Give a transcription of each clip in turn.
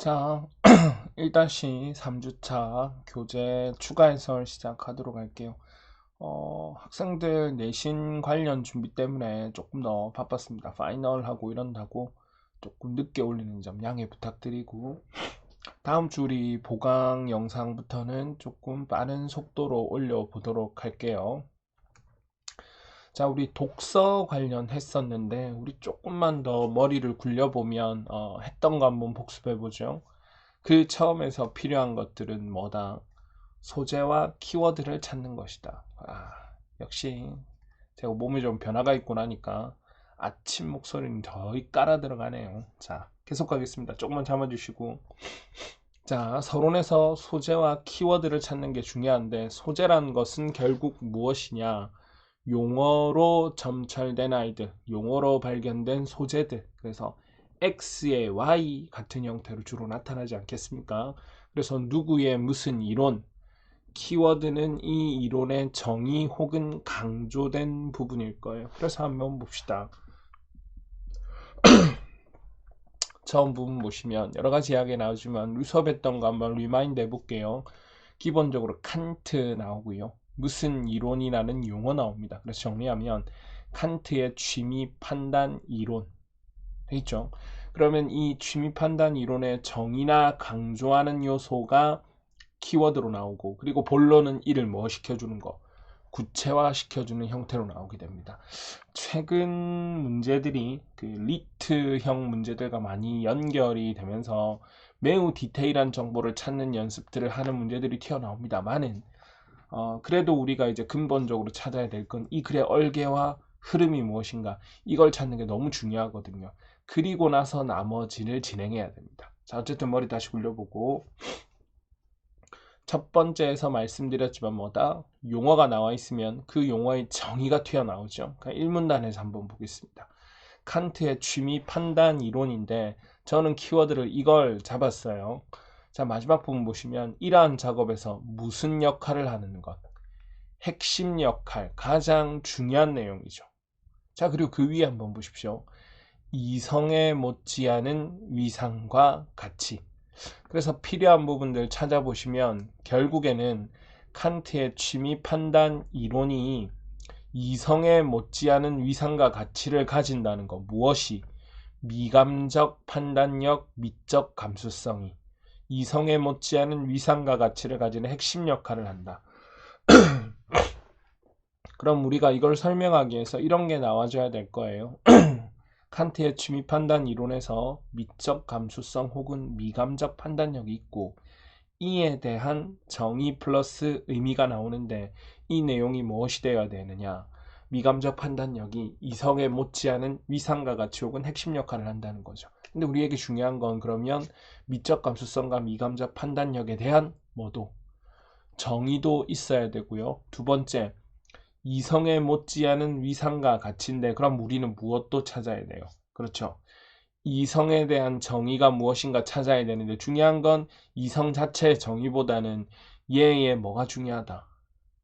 자, 1-3주차 교재 추가 해설 시작하도록 할게요. 학생들 내신 관련 준비 때문에 조금 더 바빴습니다. 파이널하고 이런다고 조금 늦게 올리는 점 양해 부탁드리고, 다음 주 우리 보강 영상부터는 조금 빠른 속도로 올려보도록 할게요. 자, 우리 독서 관련 했었는데 우리 조금만 더 머리를 굴려보면 했던 거 한번 복습해보죠. 그 처음에서 필요한 것들은 뭐다? 소재와 키워드를 찾는 것이다. 역시 제가 몸에 좀 변화가 있고 나니까 아침 목소리는 더 깔아 들어가네요. 자, 계속 가겠습니다. 조금만 참아주시고. 자, 서론에서 소재와 키워드를 찾는 게 중요한데, 소재라는 것은 결국 무엇이냐? 용어로 점철된 아이들, 용어로 발견된 소재들. 그래서 X의 Y 같은 형태로 주로 나타나지 않겠습니까? 그래서 누구의 무슨 이론, 키워드는 이 이론의 정의 혹은 강조된 부분일 거예요. 그래서 한번 봅시다. 처음 부분 보시면 여러 가지 이야기 나오지만 우리 수업했던 거 한번 리마인드 해볼게요. 기본적으로 칸트 나오고요. 무슨 이론이라는 용어 나옵니다. 그래서 정리하면 칸트의 취미 판단 이론 되겠죠. 그러면 이 취미 판단 이론의 정의나 강조하는 요소가 키워드로 나오고, 그리고 본론은 이를 뭐 시켜주는 거, 구체화 시켜주는 형태로 나오게 됩니다. 최근 문제들이 그 리트형 문제들과 많이 연결이 되면서 매우 디테일한 정보를 찾는 연습들을 하는 문제들이 튀어나옵니다만은, 그래도 우리가 이제 근본적으로 찾아야 될 건 이 글의 얼개와 흐름이 무엇인가, 이걸 찾는 게 너무 중요하거든요. 그리고 나서 나머지를 진행해야 됩니다. 자, 어쨌든 머리 다시 굴려보고, 첫 번째에서 말씀드렸지만 뭐다? 용어가 나와 있으면 그 용어의 정의가 튀어나오죠. 그러니까 1문단에서 한번 보겠습니다. 칸트의 취미 판단 이론인데 저는 키워드를 이걸 잡았어요. 자, 마지막 부분 보시면 이러한 작업에서 무슨 역할을 하는 것, 핵심 역할, 가장 중요한 내용이죠. 자, 그리고 그 위에 한번 보십시오. 이성에 못지않은 위상과 가치. 그래서 필요한 부분들 찾아보시면 결국에는 칸트의 취미 판단 이론이 이성에 못지않은 위상과 가치를 가진다는 것, 무엇이? 미감적 판단력, 미적 감수성이 이성에 못지않은 위상과 가치를 가지는 핵심 역할을 한다. 그럼 우리가 이걸 설명하기 위해서 이런 게 나와줘야 될 거예요. 칸트의 취미 판단 이론에서 미적 감수성 혹은 미감적 판단력이 있고, 이에 대한 정의 플러스 의미가 나오는데 이 내용이 무엇이 되어야 되느냐? 미감적 판단력이 이성에 못지않은 위상과 가치 혹은 핵심 역할을 한다는 거죠. 근데 우리에게 중요한 건 그러면 미적 감수성과 미감적 판단력에 대한 뭐도 정의도 있어야 되고요. 두 번째, 이성에 못지않은 위상과 가치인데 그럼 우리는 무엇도 찾아야 돼요. 그렇죠. 이성에 대한 정의가 무엇인가 찾아야 되는데 중요한 건 이성 자체의 정의보다는 얘의 뭐가 중요하다.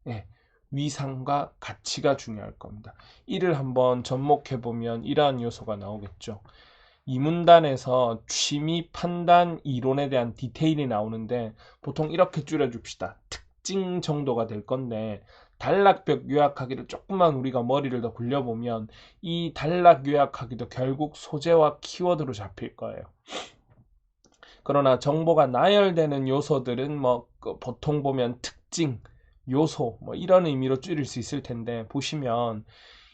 예, 위상과 가치가 중요할 겁니다. 이를 한번 접목해보면 이러한 요소가 나오겠죠. 이 문단에서 취미 판단 이론에 대한 디테일이 나오는데 보통 이렇게 줄여줍시다. 특징 정도가 될 건데, 단락벽 요약하기를 조금만 우리가 머리를 더 굴려보면 이 단락 요약하기도 결국 소재와 키워드로 잡힐 거예요. 그러나 정보가 나열되는 요소들은 보통 보면 특징, 요소 이런 의미로 줄일 수 있을 텐데, 보시면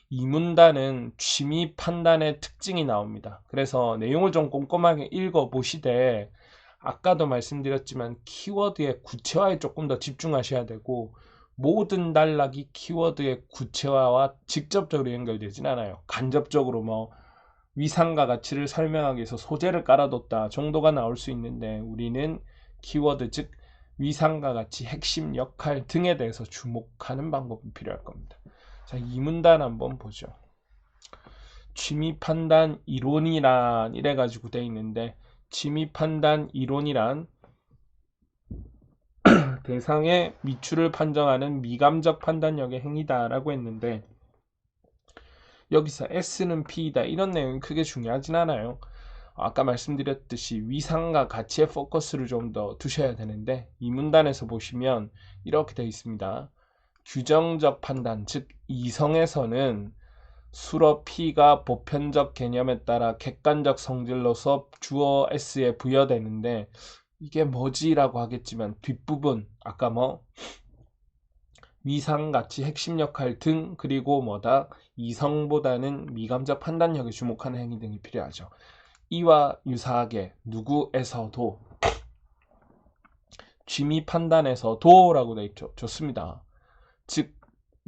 이 문단은 취미 판단의 특징이 나옵니다. 그래서 내용을 좀 꼼꼼하게 읽어보시되 아까도 말씀드렸지만 키워드의 구체화에 조금 더 집중하셔야 되고, 모든 단락이 키워드의 구체화와 직접적으로 연결되진 않아요. 간접적으로 위상과 가치를 설명하기 위해서 소재를 깔아뒀다 정도가 나올 수 있는데, 우리는 키워드 즉 위상과 가치, 핵심 역할 등에 대해서 주목하는 방법이 필요할 겁니다. 자, 이 문단 한번 보죠. 취미 판단 이론이란 이래가지고 돼 있는데, 취미 판단 이론이란 대상의 미추를 판정하는 미감적 판단력의 행위다라고 했는데, 여기서 S는 P이다 이런 내용이 크게 중요하진 않아요. 아까 말씀드렸듯이 위상과 가치의 포커스를 좀 더 두셔야 되는데, 이 문단에서 보시면 이렇게 되어 있습니다. 규정적 판단, 즉 이성에서는 수로 P가 보편적 개념에 따라 객관적 성질로서 주어 S에 부여되는데, 이게 뭐지라고 하겠지만 뒷부분 아까 위상, 가치, 핵심 역할 등, 그리고 이성보다는 미감적 판단력에 주목하는 행위 등이 필요하죠. 이와 유사하게 누구에서도, 취미 판단에서도 라고 되어 있죠. 좋습니다. 즉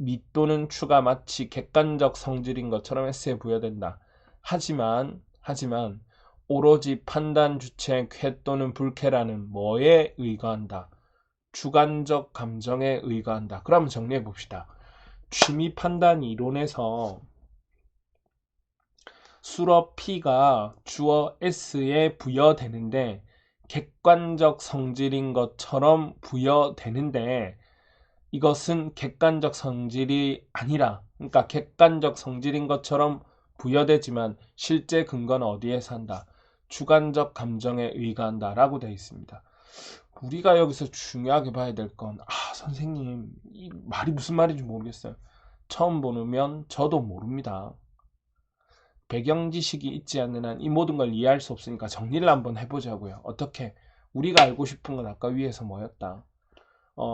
미 또는 추가 마치 객관적 성질인 것처럼 S에 부여된다. 하지만 오로지 판단 주체의 쾌 또는 불쾌라는 뭐에 의거한다? 주관적 감정에 의거한다. 그럼 정리해 봅시다. 취미 판단 이론에서 수로 P가 주어 S에 부여되는데 객관적 성질인 것처럼 부여되는데, 이것은 객관적 성질이 아니라, 그러니까 객관적 성질인 것처럼 부여되지만 실제 근거는 어디에서 한다? 주관적 감정에 의거한다 라고 되어 있습니다. 우리가 여기서 중요하게 봐야 될 건, 선생님 이 말이 무슨 말인지 모르겠어요. 처음 보면 저도 모릅니다. 배경 지식이 있지 않는 한 이 모든 걸 이해할 수 없으니까 정리를 한번 해보자고요. 어떻게? 우리가 알고 싶은 건 아까 위에서 뭐였다?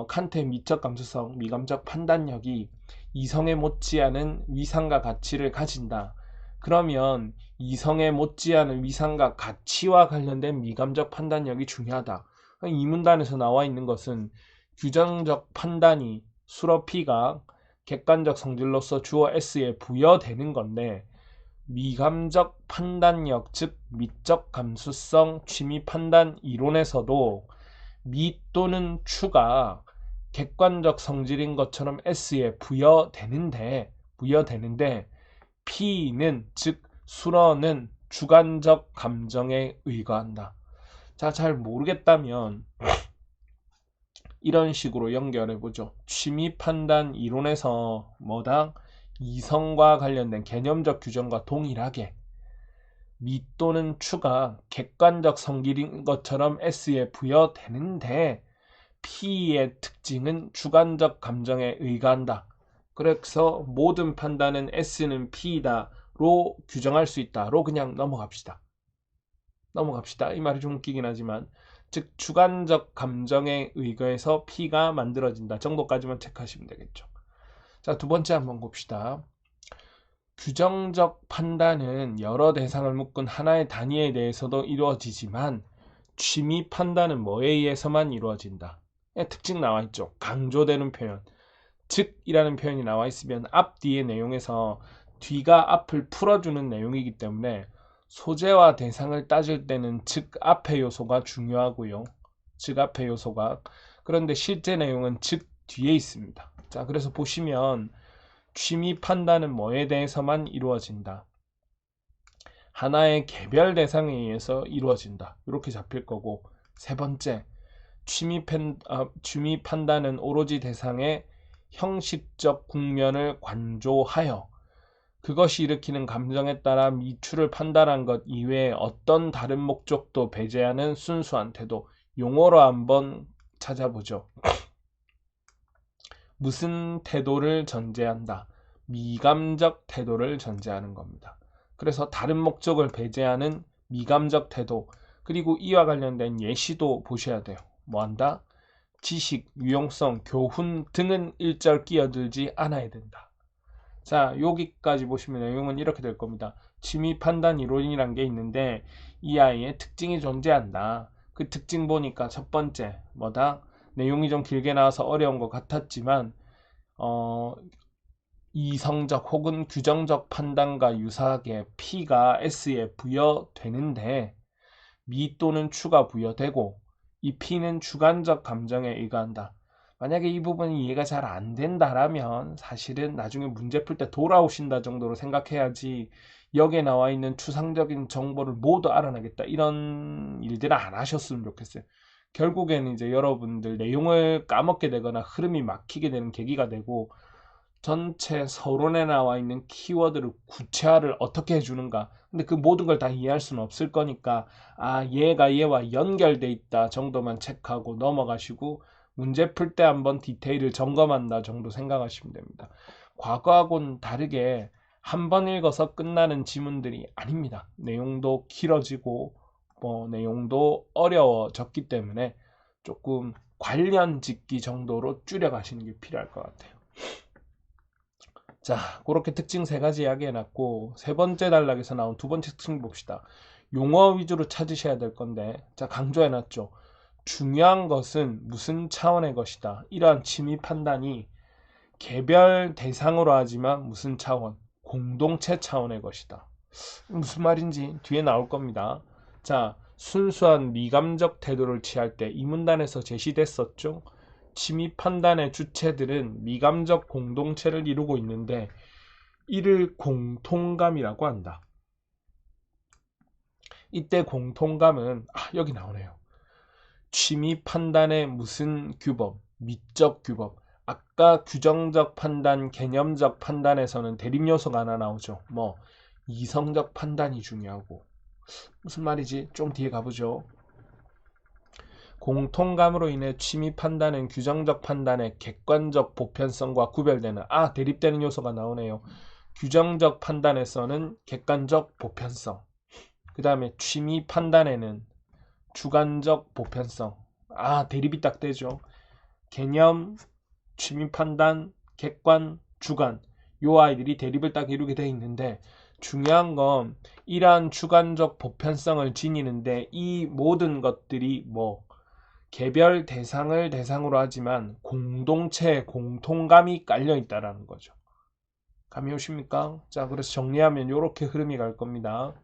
칸트의 미적 감수성, 미감적 판단력이 이성에 못지않은 위상과 가치를 가진다. 그러면 이성에 못지않은 위상과 가치와 관련된 미감적 판단력이 중요하다. 이 문단에서 나와 있는 것은 규정적 판단이 수로 P가 객관적 성질로서 주어 S에 부여되는 건데, 미감적 판단력, 즉 미적 감수성 취미 판단 이론에서도 미 또는 추가 객관적 성질인 것처럼 S에 부여되는데 P는, 즉 수로는 주관적 감정에 의거한다. 자, 잘 모르겠다면 이런 식으로 연결해보죠. 취미 판단 이론에서 이성과 관련된 개념적 규정과 동일하게 미 또는 추가 객관적 성질인 것처럼 S에 부여되는데 P의 특징은 주관적 감정에 의거한다. 그래서 모든 판단은 S는 P다로 규정할 수 있다로 그냥 넘어갑시다. 이 말이 좀 웃기긴 하지만, 즉 주관적 감정에 의거해서 P가 만들어진다 정도까지만 체크하시면 되겠죠. 자, 두 번째 한번 봅시다. 규정적 판단은 여러 대상을 묶은 하나의 단위에 대해서도 이루어지지만 취미 판단은 뭐에 의해서만 이루어진다. 특징 나와 있죠. 강조되는 표현, 즉이라는 표현이 나와 있으면 앞 뒤의 내용에서 뒤가 앞을 풀어주는 내용이기 때문에 소재와 대상을 따질 때는 즉 앞의 요소가 중요하고요. 즉 앞의 요소가. 그런데 실제 내용은 즉 뒤에 있습니다. 자, 그래서 보시면 취미 판단은 뭐에 대해서만 이루어진다. 하나의 개별 대상에 의해서 이루어진다. 이렇게 잡힐 거고, 세 번째, 취미 판단은 오로지 대상의 형식적 국면을 관조하여 그것이 일으키는 감정에 따라 미추를 판단한 것 이외에 어떤 다른 목적도 배제하는 순수한 태도. 용어로 한번 찾아보죠. 무슨 태도를 전제한다? 미감적 태도를 전제하는 겁니다. 그래서 다른 목적을 배제하는 미감적 태도, 그리고 이와 관련된 예시도 보셔야 돼요. 뭐한다? 지식, 유용성, 교훈 등은 일절 끼어들지 않아야 된다. 자, 여기까지 보시면 내용은 이렇게 될 겁니다. 취미 판단 이론이란 게 있는데 이 아이의 특징이 존재한다. 그 특징 보니까 첫 번째 내용이 좀 길게 나와서 어려운 것 같았지만 이성적 혹은 규정적 판단과 유사하게 P가 S에 부여되는데 미 또는 추가 부여되고 이 P는 주관적 감정에 의거한다. 만약에 이 부분이 이해가 잘 안 된다라면 사실은 나중에 문제 풀 때 돌아오신다 정도로 생각해야지, 여기에 나와 있는 추상적인 정보를 모두 알아내겠다 이런 일들은 안 하셨으면 좋겠어요. 결국에는 이제 여러분들 내용을 까먹게 되거나 흐름이 막히게 되는 계기가 되고, 전체 서론에 나와 있는 키워드를 구체화를 어떻게 해주는가. 근데 그 모든 걸 다 이해할 수는 없을 거니까 얘가 얘와 연결돼 있다 정도만 체크하고 넘어가시고 문제 풀 때 한번 디테일을 점검한다 정도 생각하시면 됩니다. 과거하고는 다르게 한 번 읽어서 끝나는 지문들이 아닙니다. 내용도 길어지고 내용도 어려워졌기 때문에 조금 관련 짓기 정도로 줄여가시는 게 필요할 것 같아요. 자, 그렇게 특징 세 가지 이야기해놨고 세 번째 단락에서 나온 두 번째 특징 봅시다. 용어 위주로 찾으셔야 될 건데, 자, 강조해놨죠. 중요한 것은 무슨 차원의 것이다. 이러한 취미 판단이 개별 대상으로 하지만 무슨 차원? 공동체 차원의 것이다. 무슨 말인지 뒤에 나올 겁니다. 자, 순수한 미감적 태도를 취할 때 이 문단에서 제시됐었죠. 취미 판단의 주체들은 미감적 공동체를 이루고 있는데 이를 공통감이라고 한다. 이때 공통감은 여기 나오네요. 취미 판단의 무슨 규범, 미적 규범. 아까 규정적 판단, 개념적 판단에서는 대립 요소가 하나 나오죠. 이성적 판단이 중요하고. 무슨 말이지? 좀 뒤에 가보죠. 공통감으로 인해 취미 판단은 규정적 판단의 객관적 보편성과 구별되는 대립되는 요소가 나오네요. 규정적 판단에서는 객관적 보편성, 그 다음에 취미 판단에는 주관적 보편성. 대립이 딱 되죠. 개념, 취미 판단, 객관, 주관, 요 아이들이 대립을 딱 이루게 돼 있는데 중요한 건 이러한 주관적 보편성을 지니는데 이 모든 것들이 개별 대상을 대상으로 하지만 공동체의 공통감이 깔려 있다라는 거죠. 감이 오십니까? 자, 그래서 정리하면 이렇게 흐름이 갈 겁니다.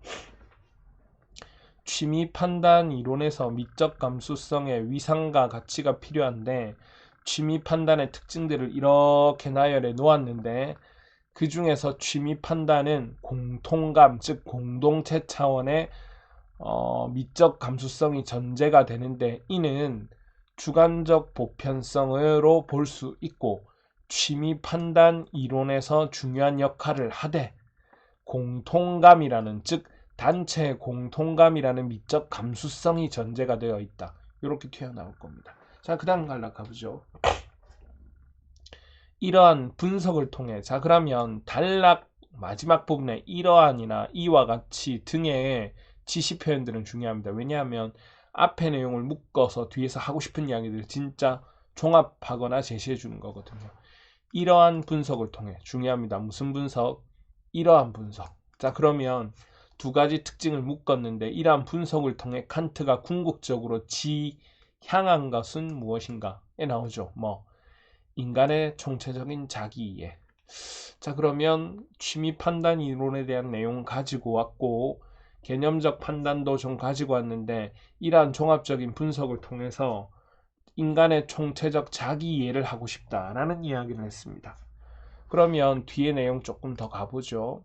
취미 판단 이론에서 미적 감수성의 위상과 가치가 필요한데 취미 판단의 특징들을 이렇게 나열해 놓았는데 그 중에서 취미 판단은 공통감, 즉 공동체 차원의 미적 감수성이 전제가 되는데 이는 주관적 보편성으로 볼 수 있고 취미 판단 이론에서 중요한 역할을 하되 공통감이라는 즉 단체의 공통감이라는 미적 감수성이 전제가 되어 있다. 이렇게 튀어나올 겁니다. 자, 그 다음 간락 가보죠. 이러한 분석을 통해 그러면 단락 마지막 부분에 이러한이나 이와 같이 등의 지시 표현들은 중요합니다. 왜냐하면 앞의 내용을 묶어서 뒤에서 하고 싶은 이야기들을 진짜 종합하거나 제시해 주는 거거든요. 이러한 분석을 통해 중요합니다. 무슨 분석? 이러한 분석. 자, 그러면 두 가지 특징을 묶었는데 이러한 분석을 통해 칸트가 궁극적으로 향한 것은 무엇인가에 나오죠. 인간의 총체적인 자기이해. 자, 그러면 취미 판단 이론에 대한 내용 가지고 왔고 개념적 판단도 좀 가지고 왔는데 이러한 종합적인 분석을 통해서 인간의 총체적 자기 이해를 하고 싶다라는 이야기를 했습니다. 그러면 뒤에 내용 조금 더 가보죠.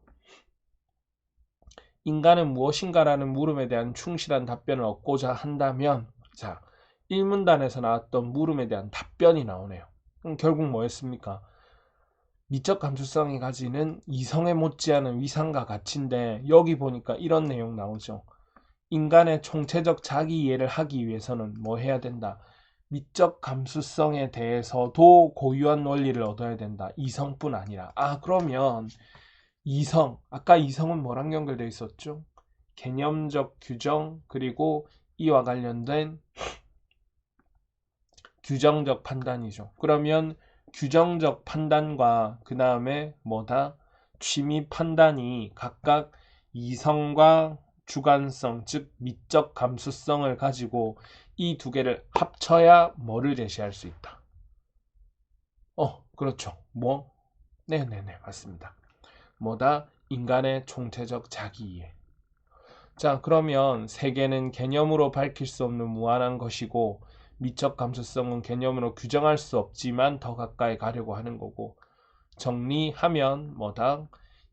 인간은 무엇인가라는 물음에 대한 충실한 답변을 얻고자 한다면 자, 1문단에서 나왔던 물음에 대한 답변이 나오네요. 그럼 결국 뭐였습니까? 미적 감수성이 가지는 이성에 못지않은 위상과 가치인데 여기 보니까 이런 내용 나오죠. 인간의 총체적 자기 이해를 하기 위해서는 뭐 해야 된다? 미적 감수성에 대해서도 고유한 원리를 얻어야 된다. 이성뿐 아니라. 그러면 이성, 아까 이성은 뭐랑 연결되어 있었죠? 개념적 규정, 그리고 이와 관련된 규정적 판단이죠. 그러면 규정적 판단과 그 다음에 취미 판단이 각각 이성과 주관성, 즉 미적 감수성을 가지고 이 두 개를 합쳐야 뭐를 제시할 수 있다. 그렇죠. 네네네, 맞습니다. 인간의 총체적 자기이해. 자, 그러면 세계는 개념으로 밝힐 수 없는 무한한 것이고 미적 감수성은 개념으로 규정할 수 없지만 더 가까이 가려고 하는 거고 정리하면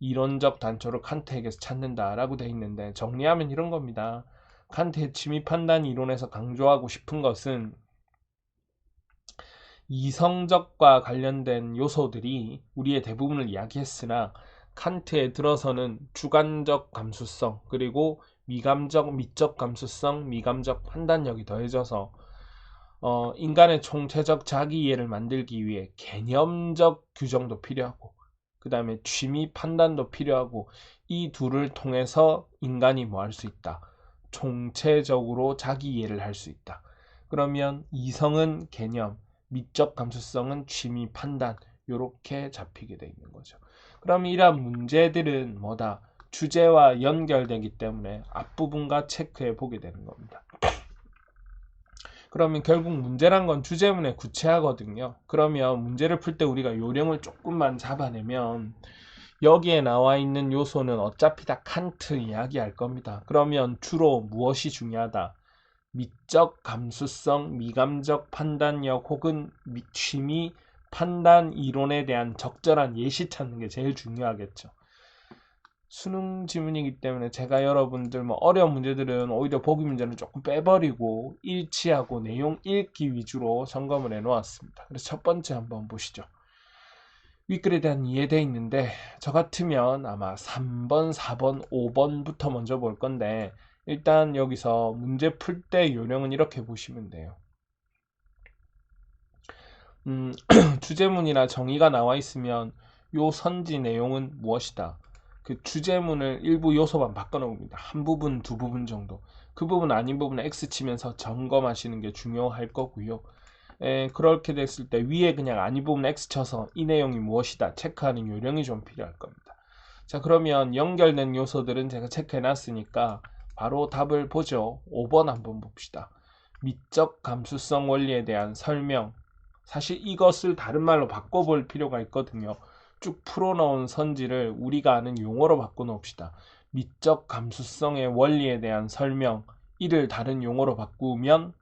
이론적 단초를 칸트에게서 찾는다라고 되어 있는데 정리하면 이런 겁니다. 칸트의 취미 판단 이론에서 강조하고 싶은 것은 이성적과 관련된 요소들이 우리의 대부분을 이야기했으나 칸트에 들어서는 주관적 감수성 그리고 미감적 미적 감수성 미감적 판단력이 더해져서 인간의 총체적 자기이해를 만들기 위해 개념적 규정도 필요하고 그 다음에 취미 판단도 필요하고 이 둘을 통해서 인간이 뭐 할 수 있다. 총체적으로 자기이해를 할 수 있다. 그러면 이성은 개념, 미적 감수성은 취미 판단 이렇게 잡히게 돼 있는 거죠. 그럼 이러한 문제들은 뭐다? 주제와 연결되기 때문에 앞부분과 체크해 보게 되는 겁니다. 그러면 결국 문제란 건 주제문에 구체하거든요. 그러면 문제를 풀 때 우리가 요령을 조금만 잡아내면 여기에 나와 있는 요소는 어차피 다 칸트 이야기할 겁니다. 그러면 주로 무엇이 중요하다? 미적 감수성, 미감적 판단력 혹은 취미 판단 이론에 대한 적절한 예시 찾는 게 제일 중요하겠죠. 수능 지문이기 때문에 제가 여러분들 뭐 어려운 문제들은 오히려 보기 문제는 조금 빼버리고 일치하고 내용 읽기 위주로 점검을 해놓았습니다. 그래서 첫 번째 한번 보시죠. 윗글에 대한 이해돼 있는데 저 같으면 아마 3번, 4번, 5번부터 먼저 볼 건데 일단 여기서 문제 풀 때 요령은 이렇게 보시면 돼요. 주제문이나 정의가 나와 있으면 요 선지 내용은 무엇이다. 그 주제문을 일부 요소만 바꿔놓습니다. 한 부분, 두 부분 정도. 그 부분 아닌 부분에 X 치면서 점검하시는 게 중요할 거고요. 그렇게 됐을 때 위에 그냥 아닌 부분 X 쳐서 이 내용이 무엇이다 체크하는 요령이 좀 필요할 겁니다. 자, 그러면 연결된 요소들은 제가 체크해 놨으니까 바로 답을 보죠. 5번 한번 봅시다. 미적 감수성 원리에 대한 설명. 사실 이것을 다른 말로 바꿔볼 필요가 있거든요. 쭉 풀어놓은 선지를 우리가 아는 용어로 바꿔놓읍시다. 미적 감수성의 원리에 대한 설명. 이를 다른 용어로 바꾸면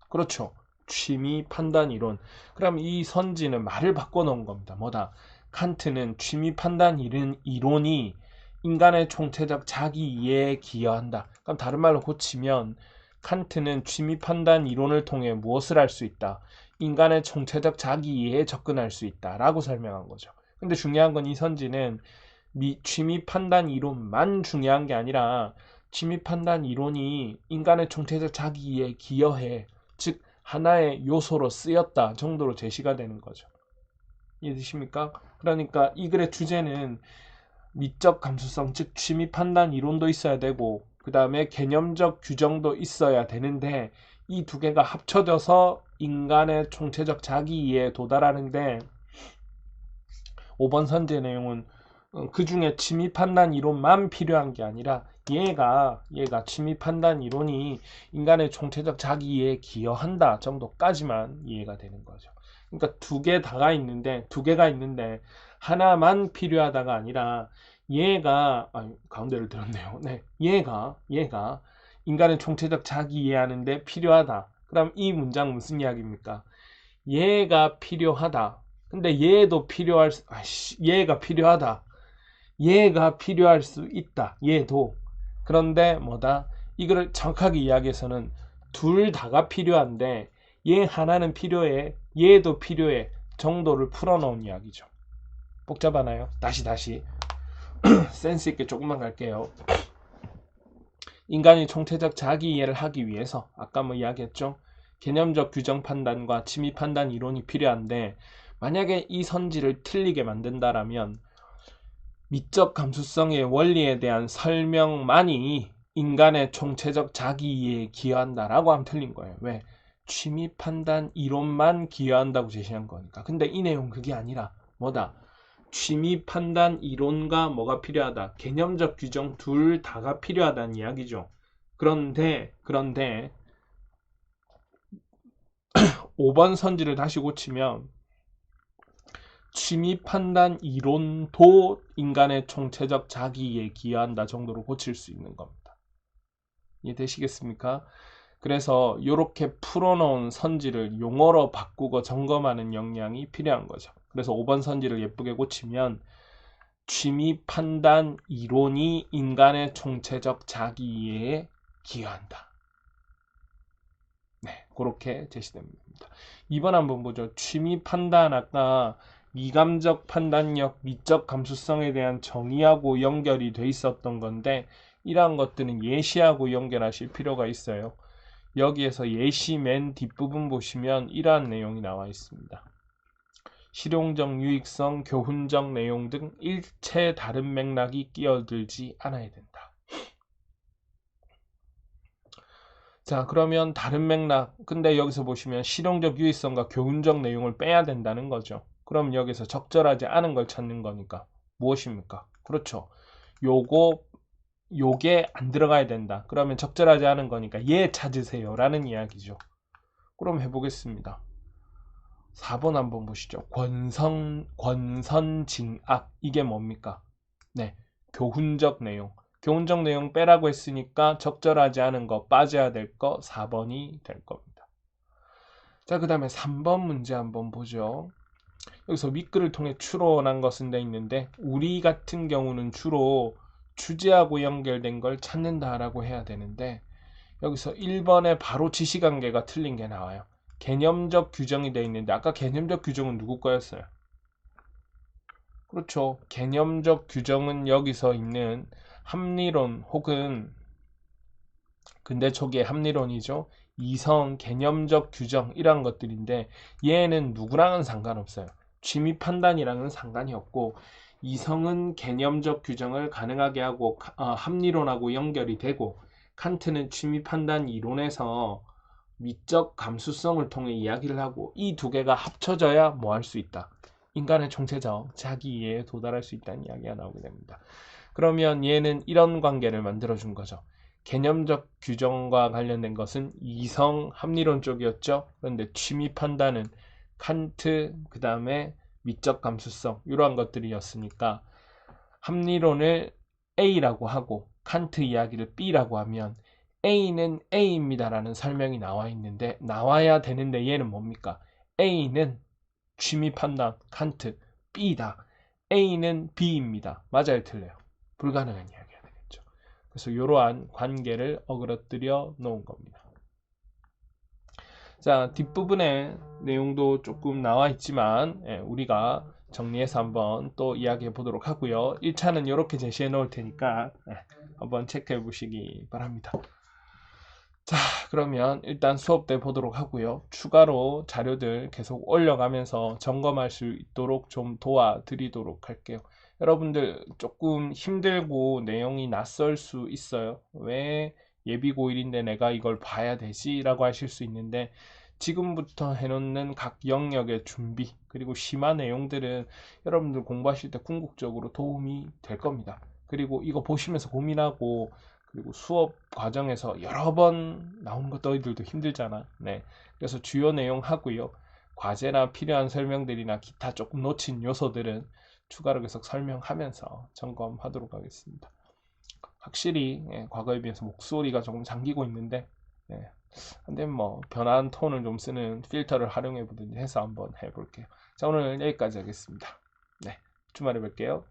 그렇죠. 취미 판단 이론. 그럼 이 선지는 말을 바꿔놓은 겁니다. 뭐다? 칸트는 취미 판단 이론이 인간의 총체적 자기 이해에 기여한다. 그럼 다른 말로 고치면 칸트는 취미 판단 이론을 통해 무엇을 할 수 있다? 인간의 총체적 자기 이해에 접근할 수 있다. 라고 설명한 거죠. 근데 중요한 건 이 선지는 취미 판단 이론만 중요한 게 아니라 취미 판단 이론이 인간의 총체적 자기 이해에 기여해. 즉 하나의 요소로 쓰였다 정도로 제시가 되는 거죠. 이해되십니까? 그러니까 이 글의 주제는 미적 감수성, 즉 취미 판단 이론도 있어야 되고 그 다음에 개념적 규정도 있어야 되는데 이 두 개가 합쳐져서 인간의 총체적 자기 이해에 도달하는데 5번 선제 내용은 그 중에 취미 판단 이론만 필요한 게 아니라 얘가 취미 판단 이론이 인간의 총체적 자기 이해에 기여한다 정도까지만 이해가 되는 거죠. 그러니까 두 개가 있는데 하나만 필요하다가 아니라 가운데를 들었네요. 네, 얘가 인간의 총체적 자기 이해하는데 필요하다. 그럼 이 문장 무슨 이야기입니까? 얘가 필요하다. 근데 얘가 필요하다. 얘가 필요할 수 있다. 얘도. 그런데 뭐다? 이거를 정확하게 이야기해서는 둘 다가 필요한데 얘 하나는 필요해. 얘도 필요해. 정도를 풀어놓은 이야기죠. 복잡하나요? 다시. 센스 있게 조금만 갈게요. 인간이 총체적 자기 이해를 하기 위해서 아까 뭐 이야기했죠? 개념적 규정 판단과 취미 판단 이론이 필요한데 만약에 이 선지를 틀리게 만든다라면 미적 감수성의 원리에 대한 설명만이 인간의 총체적 자기 이해에 기여한다라고 하면 틀린 거예요. 왜? 취미 판단 이론만 기여한다고 제시한 거니까. 근데 이 내용 그게 아니라 뭐다? 취미 판단 이론과 뭐가 필요하다? 개념적 규정 둘 다가 필요하다는 이야기죠. 그런데 5번 선지를 다시 고치면 취미 판단 이론도 인간의 총체적 자기에 기여한다 정도로 고칠 수 있는 겁니다. 이해되시겠습니까? 그래서 이렇게 풀어놓은 선지를 용어로 바꾸고 점검하는 역량이 필요한 거죠. 그래서 5번 선지를 예쁘게 고치면 취미 판단 이론이 인간의 총체적 자기 이해에 기여한다. 네, 그렇게 제시됩니다. 2번 한번 보죠. 취미 판단, 아까 미감적 판단력, 미적 감수성에 대한 정의하고 연결이 돼 있었던 건데 이러한 것들은 예시하고 연결하실 필요가 있어요. 여기에서 예시 맨 뒷부분 보시면 이러한 내용이 나와 있습니다. 실용적 유익성, 교훈적 내용 등 일체 다른 맥락이 끼어들지 않아야 된다. 자, 그러면 다른 맥락, 근데 여기서 보시면 실용적 유익성과 교훈적 내용을 빼야 된다는 거죠. 그럼 여기서 적절하지 않은 걸 찾는 거니까 무엇입니까? 그렇죠. 요게 안 들어가야 된다. 그러면 적절하지 않은 거니까 얘 찾으세요 라는 이야기죠. 그럼 해보겠습니다. 4번 한번 보시죠. 권선징악, 이게 뭡니까? 네, 교훈적 내용. 교훈적 내용 빼라고 했으니까 적절하지 않은 거, 빠져야 될 거 4번이 될 겁니다. 자, 그 다음에 3번 문제 한번 보죠. 여기서 윗글을 통해 추론한 것은 돼 있는데 우리 같은 경우는 주로 주제하고 연결된 걸 찾는다라고 해야 되는데 여기서 1번에 바로 지시관계가 틀린 게 나와요. 개념적 규정이 돼 있는데 아까 개념적 규정은 누구 거였어요? 그렇죠. 개념적 규정은 여기서 있는 합리론 혹은 근대 초기의 합리론이죠. 이성, 개념적 규정 이런 것들인데 얘는 누구랑은 상관없어요. 취미 판단이랑은 상관이 없고 이성은 개념적 규정을 가능하게 하고 합리론하고 연결이 되고 칸트는 취미 판단 이론에서 미적 감수성을 통해 이야기를 하고 이 두 개가 합쳐져야 뭐 할 수 있다. 인간의 총체적 자기 이해에 도달할 수 있다는 이야기가 나오게 됩니다. 그러면 얘는 이런 관계를 만들어준 거죠. 개념적 규정과 관련된 것은 이성 합리론 쪽이었죠. 그런데 취미 판단은 칸트, 그 다음에 미적 감수성 이러한 것들이었으니까 합리론을 A라고 하고 칸트 이야기를 B라고 하면 A는 A입니다라는 설명이 나와 있는데 나와야 되는데 얘는 뭡니까? A는 취미 판단 칸트 B다. A는 B입니다. 맞아요, 틀려요? 불가능한 이야기가 되겠죠. 그래서 이러한 관계를 어그러뜨려 놓은 겁니다. 자, 뒷부분에 내용도 조금 나와 있지만 우리가 정리해서 한번 또 이야기해 보도록 하고요. 1차는 이렇게 제시해 놓을 테니까 한번 체크해 보시기 바랍니다. 자, 그러면 일단 수업 때 보도록 하고요. 추가로 자료들 계속 올려가면서 점검할 수 있도록 좀 도와드리도록 할게요. 여러분들 조금 힘들고 내용이 낯설 수 있어요. 왜 예비고1인데 내가 이걸 봐야 되지? 라고 하실 수 있는데 지금부터 해놓는 각 영역의 준비 그리고 심화 내용들은 여러분들 공부하실 때 궁극적으로 도움이 될 겁니다. 그리고 이거 보시면서 고민하고 그리고 수업 과정에서 여러 번 나오는 것 너희들도 힘들잖아. 네. 그래서 주요 내용 하고요. 과제나 필요한 설명들이나 기타 조금 놓친 요소들은 추가로 계속 설명하면서 점검하도록 하겠습니다. 확실히 과거에 비해서 목소리가 조금 잠기고 있는데 근데 뭐 변화한 톤을 좀 쓰는 필터를 활용해 보든지 해서 한번 해볼게요. 자, 오늘 여기까지 하겠습니다. 네, 주말에 뵐게요.